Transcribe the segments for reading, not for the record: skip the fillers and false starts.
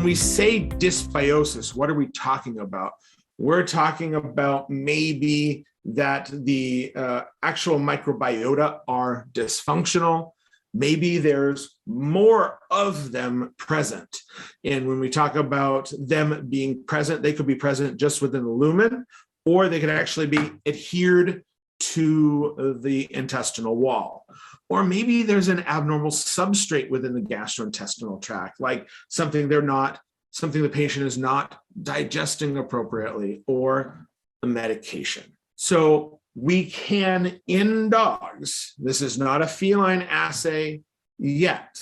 When we say dysbiosis, what are we talking about? We're talking about maybe that the actual microbiota are dysfunctional. Maybe there's more of them present. And when we talk about them being present, they could be present just within the lumen, or they could actually be adhered to the intestinal wall. Or maybe there's an abnormal substrate within the gastrointestinal tract, like something the patient is not digesting appropriately, or a medication. So we can, in dogs, this is not a feline assay yet,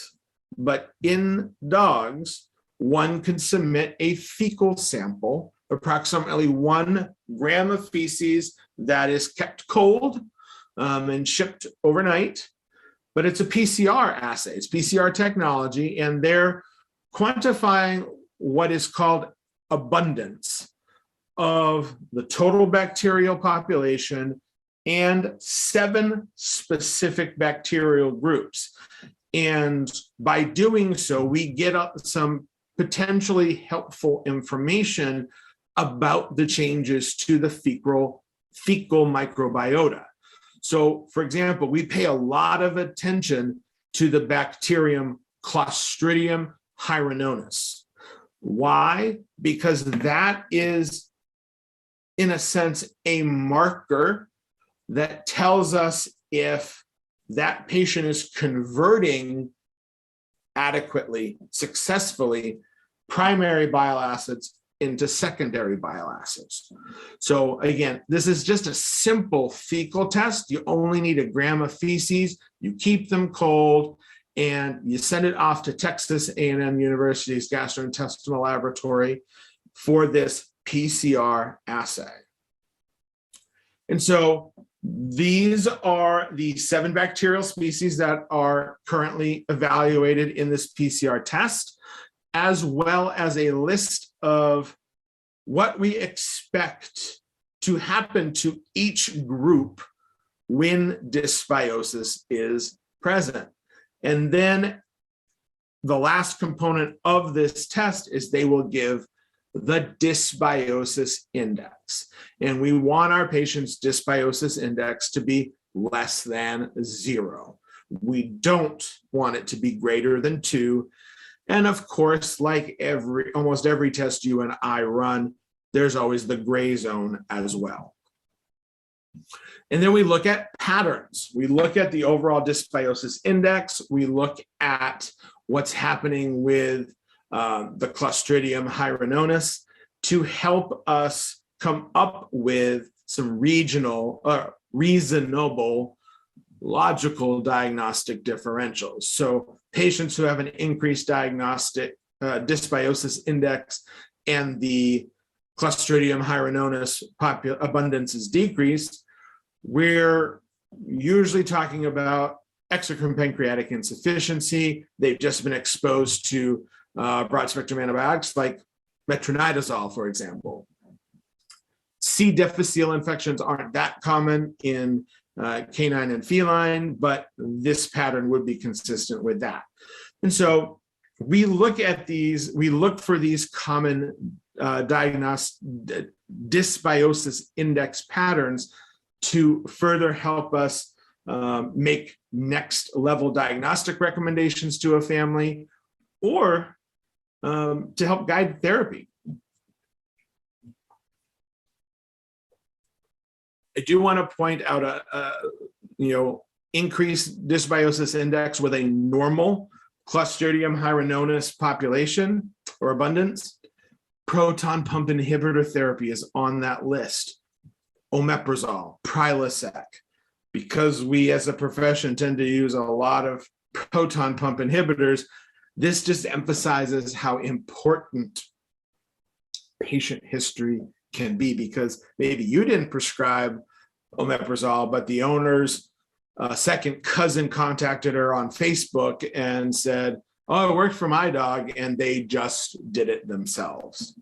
but in dogs, one can submit a fecal sample, approximately 1 gram of feces that is kept cold and shipped overnight. But it's a PCR assay, it's PCR technology, and they're quantifying what is called abundance of the total bacterial population and 7 specific bacterial groups. And by doing so, we get some potentially helpful information about the changes to the fecal microbiota. So, for example, we pay a lot of attention to the bacterium Clostridium hyrinonis. Why? Because that is, in a sense, a marker that tells us if that patient is converting adequately, successfully, primary bile acids into secondary bile acids. So again, this is just a simple fecal test. You only need 1 gram of feces, you keep them cold, and you send it off to Texas A&M University's gastrointestinal laboratory for this PCR assay. And so these are the 7 bacterial species that are currently evaluated in this PCR test, as well as a list of what we expect to happen to each group when dysbiosis is present. And then the last component of this test is they will give the dysbiosis index. And we want our patient's dysbiosis index to be less than 0. We don't want it to be greater than 2. And of course, like almost every test you and I run, there's always the gray zone as well. And then we look at patterns. We look at the overall dysbiosis index. We look at what's happening with the Clostridium hyrinonis to help us come up with some reasonable logical diagnostic differentials. So patients who have an increased diagnostic dysbiosis index and the Clostridium hyrinonis abundance is decreased, we're usually talking about exocrine pancreatic insufficiency. They've just been exposed to broad spectrum antibiotics like metronidazole, for example. C. difficile infections aren't that common in canine and feline, but this pattern would be consistent with that. And so we look for these common diagnostic dysbiosis index patterns to further help us make next level diagnostic recommendations to a family, or to help guide therapy. I do want to point out a increased dysbiosis index with a normal Clostridium hyrinonis population or abundance. Proton pump inhibitor therapy is on that list. Omeprazole, Prilosec. Because we as a profession tend to use a lot of proton pump inhibitors, this just emphasizes how important patient history can be, because maybe you didn't prescribe omeprazole, but the owner's second cousin contacted her on Facebook and said, "Oh, it worked for my dog," and they just did it themselves.